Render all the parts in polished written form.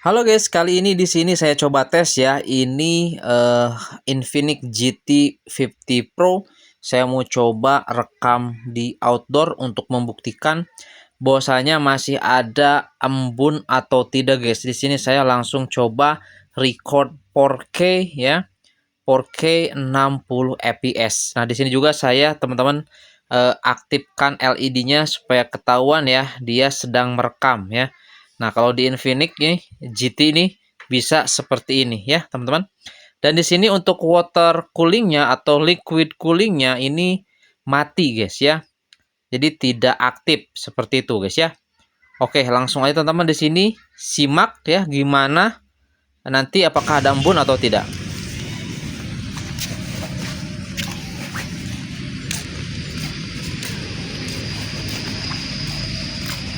Halo guys, kali ini di sini saya coba tes ya. Ini Infinix GT 50 Pro. Saya mau coba rekam di outdoor untuk membuktikan bahwasanya masih ada embun atau tidak guys. Di sini saya langsung coba record 4K ya. 4K 60 fps. Nah, di sini juga saya teman-teman aktifkan LED-nya supaya ketahuan ya dia sedang merekam ya. Nah, kalau di Infinix nih GT ini bisa seperti ini ya, teman-teman. Dan di sini untuk water coolingnya atau liquid coolingnya ini mati guys ya. Jadi tidak aktif seperti itu guys ya. Oke, langsung aja teman-teman di sini simak ya gimana nanti apakah ada embun atau tidak.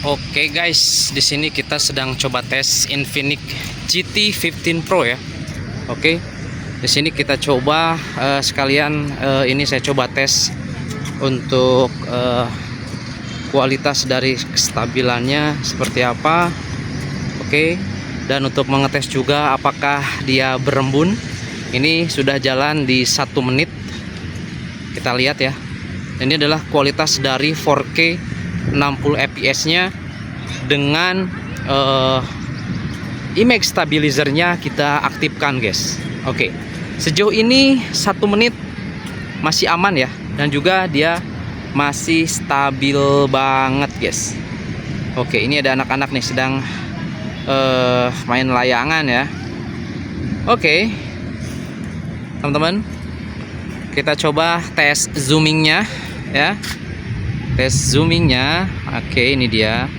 Oke guys, di sini kita sedang coba tes Infinix GT 15 Pro ya. Oke, di sini kita coba sekalian ini saya coba tes untuk kualitas dari kestabilannya seperti apa. Oke, dan untuk mengetes juga apakah dia berembun. Ini sudah jalan di 1 menit. Kita lihat ya. Ini adalah kualitas dari 4K 60 fps nya dengan image stabilizernya kita aktifkan guys. Oke, sejauh ini 1 menit masih aman ya, dan juga dia masih stabil banget guys. Oke, ini ada anak-anak nih sedang main layangan ya. Oke teman-teman, kita coba tes zoomingnya ya. Tes zoomingnya. Oke, ini dia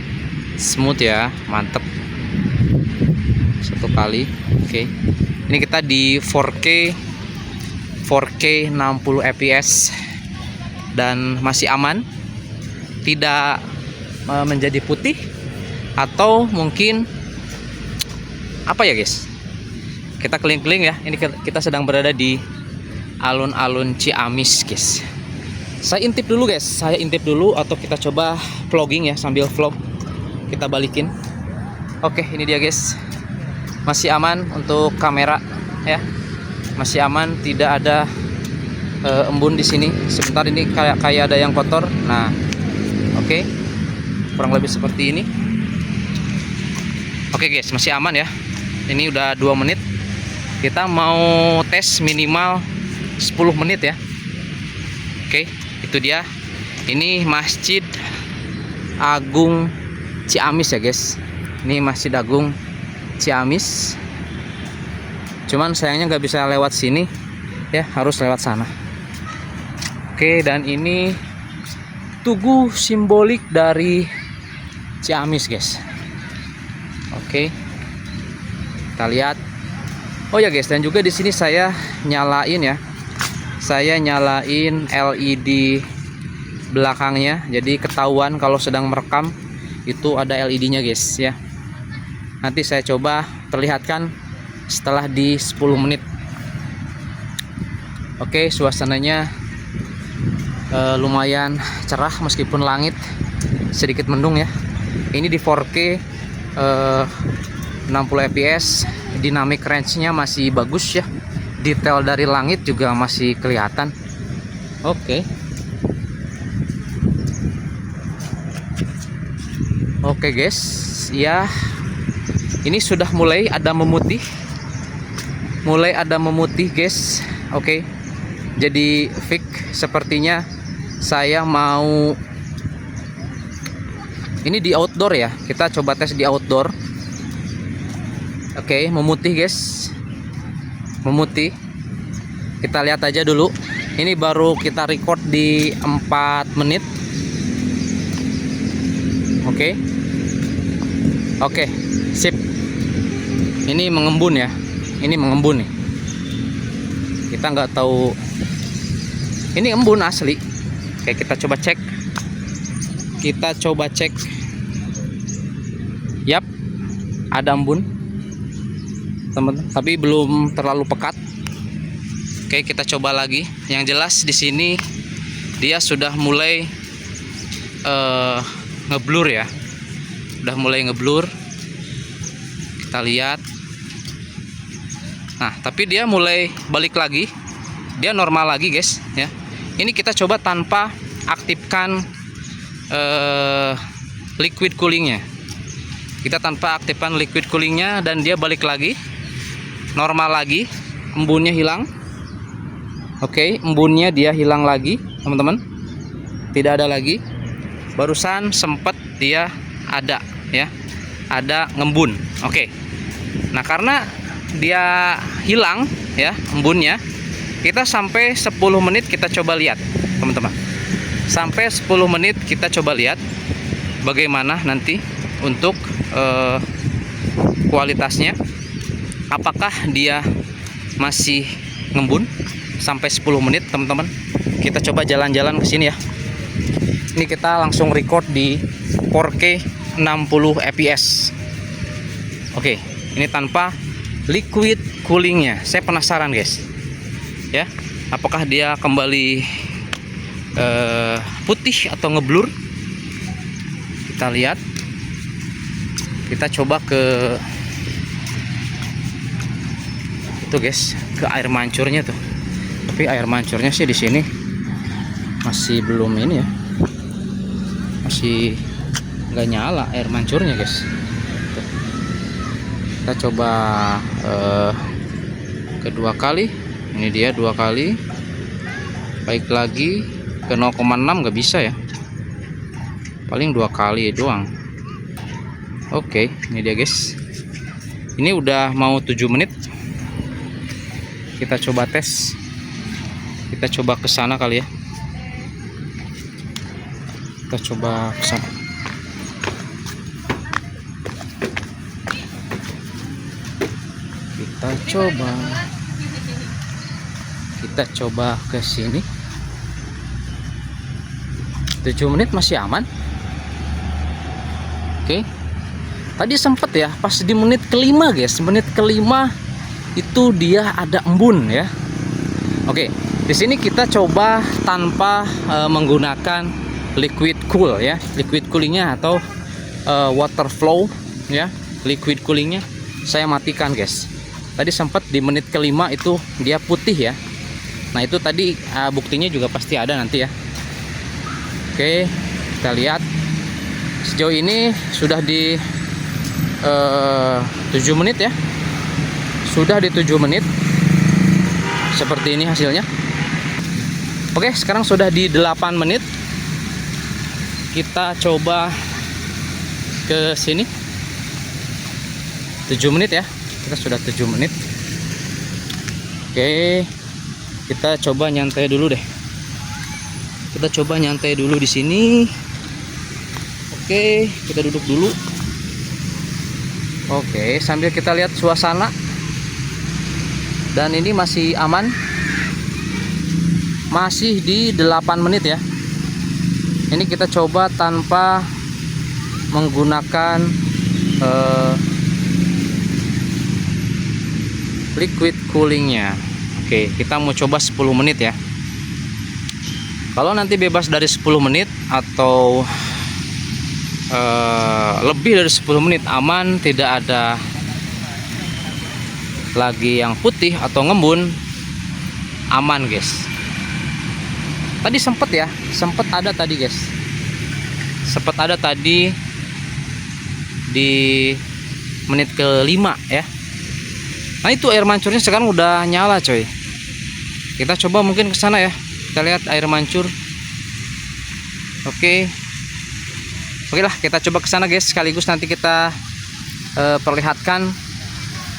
smooth ya, mantep. Satu kali. Oke, ini kita di 4K 60 fps dan masih aman, tidak menjadi putih atau mungkin apa ya guys. Kita keliling-keliling ya. Ini kita sedang berada di alun-alun Ciamis guys. Saya intip dulu guys, saya intip dulu, atau kita coba vlogging ya, sambil vlog kita balikin. Oke, ini dia guys, masih aman untuk kamera ya, masih aman, tidak ada embun di sini. Sebentar, ini kayak ada yang kotor. Nah, oke, kurang lebih seperti ini. Oke guys, masih aman ya. Ini udah 2 menit. Kita mau tes minimal 10 menit ya. Oke, itu dia. Ini Masjid Agung Ciamis ya guys. Ini Masjid Agung Ciamis. Cuman sayangnya nggak bisa lewat sini ya, harus lewat sana. Oke, dan ini tugu simbolik dari Ciamis guys. Oke, kita lihat. Oh ya guys, dan juga di sini saya nyalain ya. Saya nyalain LED belakangnya, jadi ketahuan kalau sedang merekam itu ada LED-nya guys ya. Nanti saya coba perlihatkan setelah di 10 menit. Oke, suasananya lumayan cerah meskipun langit sedikit mendung ya. Ini di 4K 60 fps, dynamic range-nya masih bagus ya. Detail dari langit juga masih kelihatan. Oke. Oke guys, ya. Ini sudah mulai ada memutih. Mulai ada memutih guys. Oke. Jadi fix sepertinya saya mau ini di outdoor ya. Kita coba tes di outdoor. Oke, memutih guys. Memutih. Kita lihat aja dulu. Ini baru kita record di 4 menit. Oke. Oke, sip. Ini mengembun ya. Ini mengembun nih. Kita nggak tahu. Ini embun asli. Oke, kita coba cek. Kita coba cek. Yap, ada embun teman-teman, tapi belum terlalu pekat. Oke, kita coba lagi. Yang jelas di sini dia sudah mulai ngeblur ya. Udah mulai ngeblur. Kita lihat. Nah, tapi dia mulai balik lagi. Dia normal lagi, guys, ya. Ini kita coba tanpa aktifkan liquid coolingnya. Kita tanpa aktifkan liquid coolingnya dan dia balik lagi normal lagi. Embunnya hilang. Oke, embunnya dia hilang lagi, teman-teman. Tidak ada lagi. Barusan sempat dia ada, ya, ada ngembun. Oke. Nah, karena dia hilang, ya, embunnya, kita sampai 10 menit kita coba lihat, teman-teman. Sampai 10 menit kita coba lihat bagaimana nanti untuk kualitasnya. Apakah dia masih ngembun sampai 10 menit, teman-teman. Kita coba jalan-jalan ke sini, ya. Ini kita langsung record di 4K 60 fps. Oke, ini tanpa liquid coolingnya. Saya penasaran, guys, ya, apakah dia kembali putih atau ngeblur. Kita lihat. Kita coba ke itu, guys, ke air mancurnya tuh. Tapi air mancurnya sih di sini masih belum ini, ya, masih nggak nyala air mancurnya, guys. Tuh. Kita coba kedua kali. Ini dia 2 kali. Baik lagi ke 0,6 nggak bisa, ya, paling 2 kali doang. Oke, ini dia, guys. Ini udah mau 7 menit. Kita coba tes. Kita coba ke sana kali, ya. Kita coba ke sana. Kita coba ke sini. 7 menit masih aman. Oke. Tadi sempet, ya, pas di menit kelima, guys. Menit kelima itu dia ada embun, ya. Oke. Di sini kita coba tanpa menggunakan liquid cool, ya. Liquid coolingnya atau water flow, ya. Liquid coolingnya saya matikan, guys. Tadi sempat di menit kelima itu dia putih, ya. Nah, itu tadi buktinya juga pasti ada nanti, ya. Oke, kita lihat. Sejauh ini sudah di 7 menit, ya. Sudah di 7 menit. Seperti ini hasilnya. Oke, sekarang sudah di 8 menit. Kita coba ke sini. 7 menit, ya. Kita sudah 7 menit. Oke, kita coba nyantai dulu deh. Kita coba nyantai dulu di sini. Oke, kita duduk dulu. Oke, sambil kita lihat suasana. Dan ini masih aman. Masih di 8 menit, ya. Ini kita coba tanpa menggunakan liquid coolingnya. Oke, kita mau coba 10 menit, ya. Kalau nanti bebas dari 10 menit atau lebih dari 10 menit aman, tidak ada lagi yang putih atau ngembun, aman, guys. Tadi sempet, ya, sempet ada tadi, guys. Sempet ada tadi di menit kelima, ya. Nah, itu air mancurnya sekarang udah nyala, coy. Kita coba mungkin ke sana, ya. Kita lihat air mancur. Oke. Oke lah, kita coba ke sana, guys. Sekaligus nanti kita perlihatkan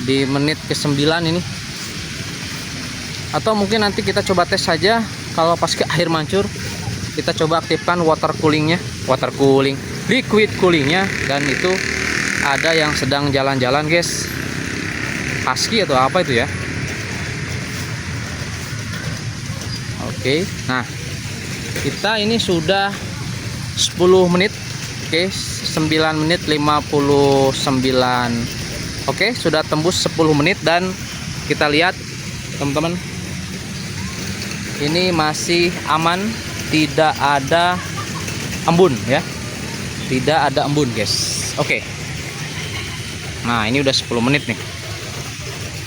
di menit ke-9 ini. Atau mungkin nanti kita coba tes saja. Kalau pas ke air mancur, kita coba aktifkan water coolingnya, liquid coolingnya. Dan itu ada yang sedang jalan-jalan, guys. Husky atau apa itu, ya. Oke, nah, kita ini sudah 10 menit. Oke, 9 menit 59. Oke, sudah tembus 10 menit. Dan kita lihat, teman-teman, ini masih aman, tidak ada embun, ya. Tidak ada embun, guys. Oke. Nah, ini udah 10 menit nih.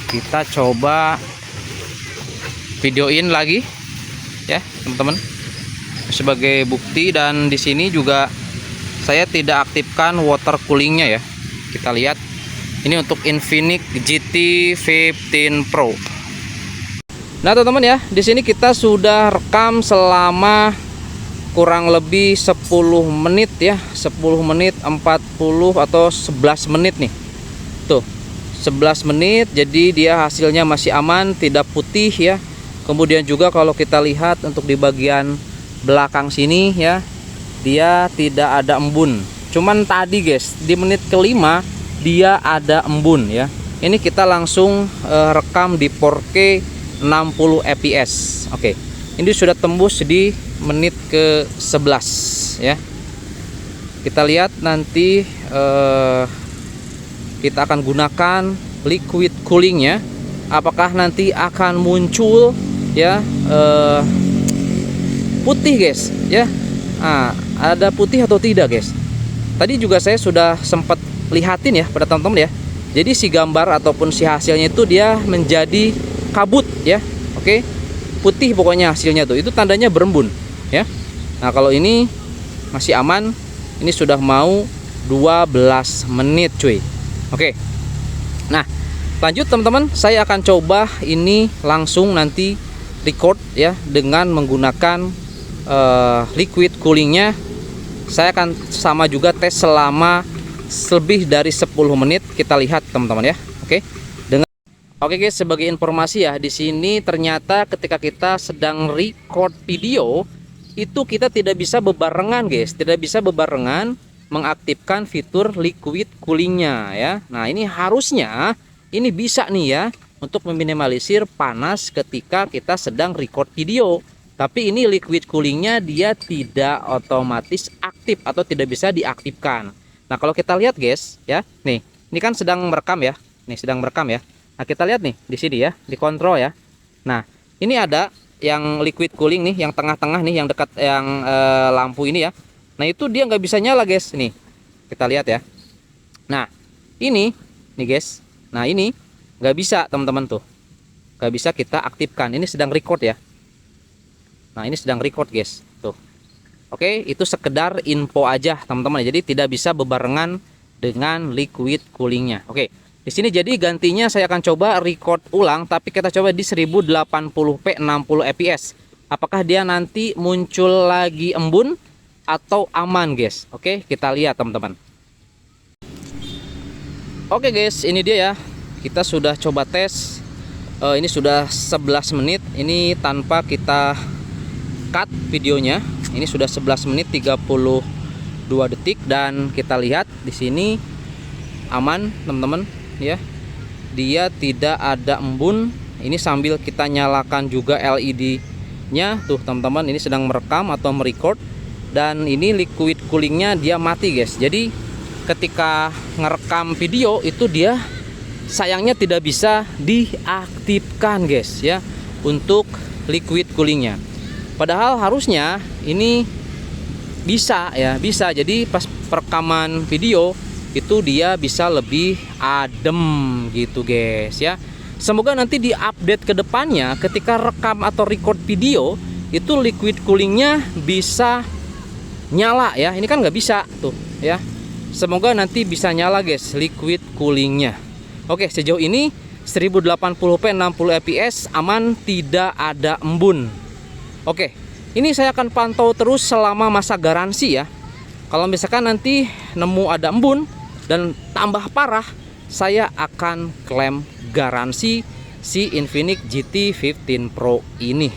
Kita coba videoin lagi ya, teman-teman. Sebagai bukti, dan di sini juga saya tidak aktifkan water coolingnya ya. Kita lihat. Ini untuk Infinix GT 15 Pro. Nah, teman-teman ya, di sini kita sudah rekam selama kurang lebih 10 menit ya, 10 menit 40 atau 11 menit nih. Tuh, 11 menit, jadi dia hasilnya masih aman, tidak putih ya. Kemudian juga kalau kita lihat untuk di bagian belakang sini ya, dia tidak ada embun. Cuman tadi guys, di menit kelima dia ada embun ya. Ini kita langsung rekam di 4K 60 fps. Oke. Ini sudah tembus di menit ke 11 ya. Kita lihat nanti kita akan gunakan liquid coolingnya. Apakah nanti akan muncul ya putih guys ya. Nah, ada putih atau tidak guys. Tadi juga saya sudah sempat lihatin ya pada teman-teman ya. Jadi si gambar ataupun si hasilnya itu dia menjadi kabut ya. Oke. Putih pokoknya hasilnya tuh. Itu tandanya berembun ya. Nah, kalau ini masih aman. Ini sudah mau 12 menit cuy. Oke. Nah, lanjut teman-teman, saya akan coba ini langsung nanti record ya dengan menggunakan liquid coolingnya. Saya akan sama juga tes selama lebih dari 10 menit. Kita lihat teman-teman ya. Oke guys, sebagai informasi ya, di sini ternyata ketika kita sedang record video itu kita tidak bisa bebarengan guys, tidak bisa bebarengan mengaktifkan fitur liquid coolingnya ya. Nah, ini harusnya ini bisa nih ya untuk meminimalisir panas ketika kita sedang record video. Tapi ini liquid coolingnya dia tidak otomatis aktif atau tidak bisa diaktifkan. Nah, kalau kita lihat guys ya, nih, ini kan sedang merekam ya. Nih, sedang merekam ya. Nah, kita lihat nih di sini ya, di kontrol ya. Nah, ini ada yang liquid cooling nih, yang tengah-tengah nih, yang dekat yang lampu ini ya. Nah, itu dia nggak bisa nyala guys. Nih, kita lihat ya. Nah, ini nih guys. Nah, ini nggak bisa teman-teman tuh. Nggak bisa kita aktifkan. Ini sedang record ya. Nah, ini sedang record guys. Tuh. Oke, itu sekedar info aja teman-teman. Jadi tidak bisa bebarengan dengan liquid coolingnya. Oke, di sini jadi gantinya saya akan coba record ulang, tapi kita coba di 1080p 60 fps. Apakah dia nanti muncul lagi embun atau aman guys? Oke, kita lihat teman-teman. Oke guys, ini dia ya. Kita sudah coba tes. Ini sudah 11 menit. Ini tanpa kita cut videonya. Ini sudah 11 menit 32 detik dan kita lihat di sini aman teman-teman ya. Dia tidak ada embun. Ini sambil kita nyalakan juga LED-nya tuh teman-teman. Ini sedang merekam atau merecord dan ini liquid coolingnya dia mati guys. Jadi ketika ngerekam video itu dia sayangnya tidak bisa diaktifkan guys ya untuk liquid coolingnya. Padahal harusnya ini bisa ya, bisa. Jadi pas perekaman video itu dia bisa lebih adem gitu guys ya. Semoga nanti di update kedepannya ketika rekam atau record video itu liquid coolingnya bisa nyala ya. Ini kan nggak bisa tuh ya. Semoga nanti bisa nyala guys liquid coolingnya. Oke, sejauh ini 1080p 60 fps aman, tidak ada embun. Oke, ini saya akan pantau terus selama masa garansi ya. Kalau misalkan nanti nemu ada embun dan tambah parah, saya akan klaim garansi si Infinix GT 15 Pro ini.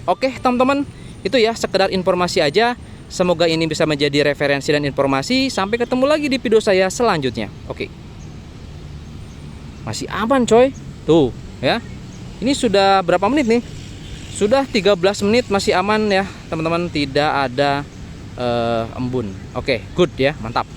Oke teman-teman, itu ya sekedar informasi aja. Semoga ini bisa menjadi referensi dan informasi. Sampai ketemu lagi di video saya selanjutnya. Oke, masih aman coy. Tuh ya, ini sudah berapa menit nih? Sudah 13 menit masih aman ya teman-teman, tidak ada embun. Oke, good ya, mantap.